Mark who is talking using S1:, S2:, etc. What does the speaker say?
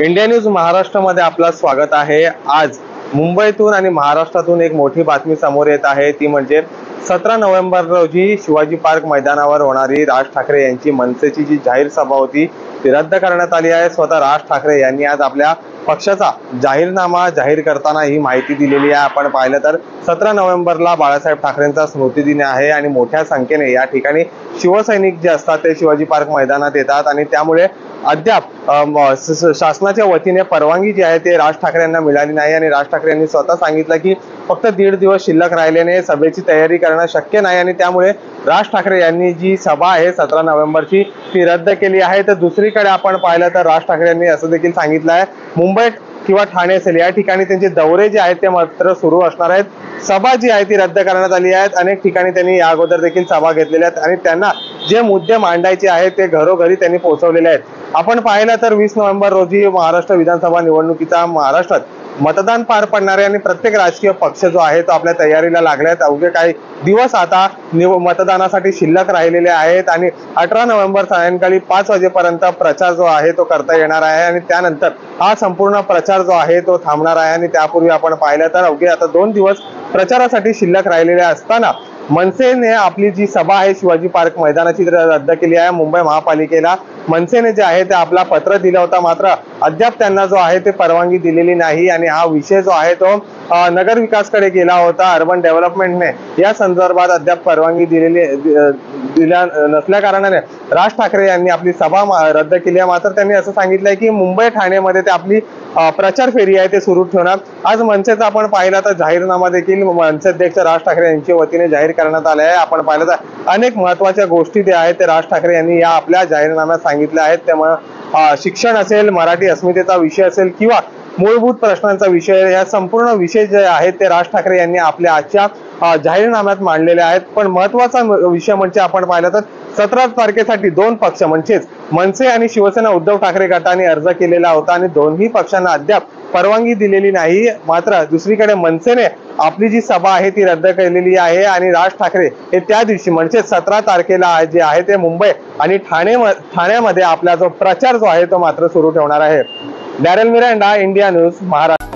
S1: India news महाराष्ट्रामध्ये आपलं स्वागत आहे। आज मुंबईतून आणि महाराष्ट्रातून एक मोठी बातमी समोर येत आहे, ती म्हणजे 17 नोव्हेंबर रोजी शिवाजी पार्क मैदानावर होणारी राज ठाकरे यांची मनसेची जी जाहीर सभा होती ती रद्द करण्यात आली आहे। स्वतः राज ठाकरे यांनी आज आपल्या पक्षाचा जाहीरनामा जाहीर करताना ही माहिती दिलेली आहे। आपण पाहिलं तर 17 नोव्हेंबरला बाळासाहेब ठाकरेंचा स्मृती दिन आहे आणि मोठ्या संख्येने या ठिकाणी शिवसैनिक जे असतात ते शिवाजी पार्क मैदानात येतात आणि त्यामुळे अद्याप शासनाच्या वतीने परवानगी जी आहे ते राज ठाकरे यांना मिळाली नाही आणि राज ठाकरे यांनी स्वतः सांगितलं की फक्त 1.5 दिवस शिल्लक राहिल्याने सभेची तयारी करणं शक्य नाही आणि त्यामुळे राज ठाकरे यांनी जी सभा आहे 17 नोव्हेंबरची ती रद्द केली आहे। तर दुसरीकडे आपण पाहिलं तर राज ठाकरे यांनी असं देखील सांगितलं आहे मुंबईत किंवा ठाणे असेल या ठिकाणी त्यांचे दौरे जे आहेत ते मात्र सुरू असणार आहेत। सभा जी आहे ती रद्द करण्यात आली आहे। अनेक ठिकाणी त्यांनी या अगोदर देखील सभा घेतलेल्या आहेत आणि त्यांना जे मुद्दे मांडायचे आहेत ते घरोघरी त्यांनी पोहोचवलेले आहेत। आपण पाहिलं तर 20 नोव्हेंबर रोजी महाराष्ट्र विधानसभा निवडणुकीचा महाराष्ट्रात मतदान पार पडणार आहे आणि प्रत्येक राजकीय पक्ष जो आहे तो आपल्या तयारीला लागल्यात। अवघे काही दिवस आता मतदानासाठी शिल्लक राहिलेले आहेत आणि 18 नोव्हेंबर सायंकाळी 5 वाजेपर्यंत प्रचार जो आहे तो करता येणार आहे आणि त्यानंतर हा संपूर्ण प्रचार जो आहे तो थांबणार आहे आणि त्यापूर्वी आपण पाहिलं तर अवघे आता 2 दिवस प्रचारासाठी शिल्लक राहिलेले असताना मनसेने आपली जी सभा आहे शिवाजी पार्क मैदानाची रद्द केली आहे। मुंबई महापालिकेला मनसेने जे आहे ते आपला पत्र दिलं होता, मात्र अद्याप त्यांना जो आहे ते परवानगी दिलेली नाही आणि हा विषय जो आहे तो नगर विकासकडे गेला होता। अर्बन डेव्हलपमेंटने या संदर्भात अद्याप परवानगी दिल्या नसल्या कारणाने राज ठाकरे यांनी आपली सभा रद्द केली आहे। मात्र त्यांनी असं सांगितलंय की मुंबई ठाणेमध्ये ते आपली प्रचार फेरी आहे ते सुरू ठेवणार। आज मनसेचा आपण पाहिला तर जाहीरनामा देखील मनसे अध्यक्ष राज ठाकरे यांच्या वतीने जाहीर करण्यात आले आहे। आपण पाहिलं तर अनेक महत्त्वाच्या गोष्टी जे आहेत ते राज ठाकरे यांनी या आपल्या जाहीरनाम्यात सांगितल्या आहेत। त्यामुळे शिक्षण असेल, मराठी अस्मितेचा विषय असेल किंवा मूलभूत प्रश्नांचा विषय, या संपूर्ण विषय जे आहेत ते राज ठाकरे यांनी आपल्या आजच्या जाहीरनाम्यात मांडलेले आहेत। पण महत्त्वाचा विषय म्हणजे आपण पाहिलं तर 17 तारखेसाठी 2 पक्ष म्हणजेच मनसे आणि शिवसेना उद्धव ठाकरे गटाने अर्ज केलेला होता आणि दोन्ही पक्षांना अद्याप परवानगी दिलेली नाही। मात्र दुसरीकडे मनसेने आपली जी सभा आहे ती रद्द केलेली आहे आणि राज ठाकरे हे त्या दिवशी म्हणजे 17 तारखेला जे आहे ते मुंबई आणि ठाण्यामध्ये आपला जो प्रचार जो आहे तो मात्र सुरू ठेवणार आहे। Darrell Miranda, India news, Maharashtra.